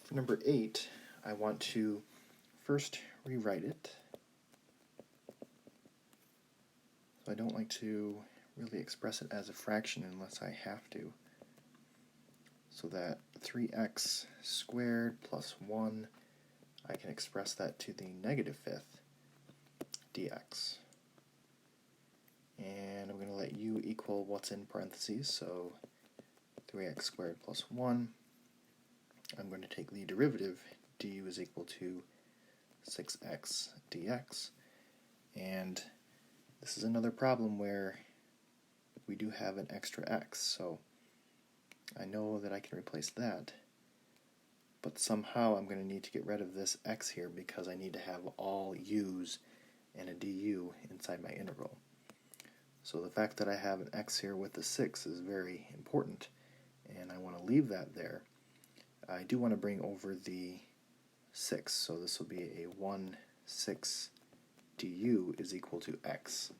For number 8, I want to first rewrite it. So I don't like to really express it as a fraction unless I have to. So that 3x squared plus 1, I can express that to the negative fifth dx. And I'm going to let u equal what's in parentheses, so 3x squared plus 1. I'm going to take the derivative, du is equal to 6x dx. And this is another problem where we do have an extra x, so I know that I can replace that, but somehow I'm going to need to get rid of this x here because I need to have all u's and a du inside my integral. So the fact that I have an x here with the 6 is very important, and I want to leave that there. I do want to bring over the 6, so this will be a 1 6 du is equal to x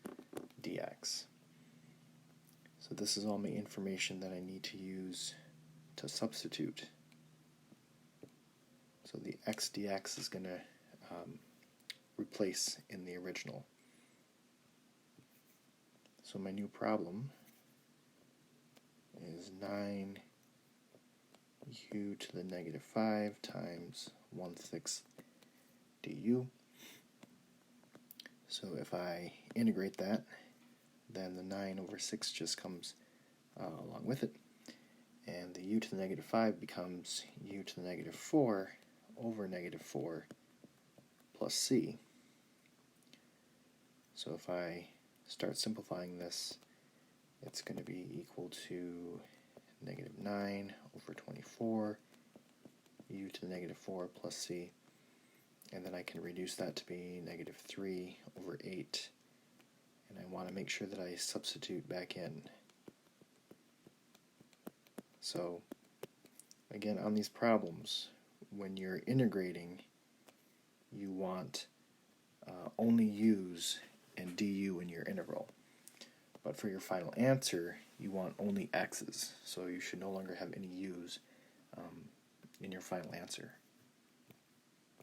dx. So this is all my information that I need to use to substitute. So the x dx is going to replace in the original. So my new problem is 9u to the negative 5 times 1/6 du. So if I integrate that, then the 9 over 6 just comes along with it, and the u to the negative 5 becomes u to the negative 4 over negative 4 plus c. So if I start simplifying this, it's going to be equal to negative 9 over 24, u to the negative 4 plus c, and then I can reduce that to be negative 3 over 8, and I want to make sure that I substitute back in. So again, on these problems, when you're integrating, you want only u's and du in your integral. But for your final answer, you want only x's, so you should no longer have any u's in your final answer.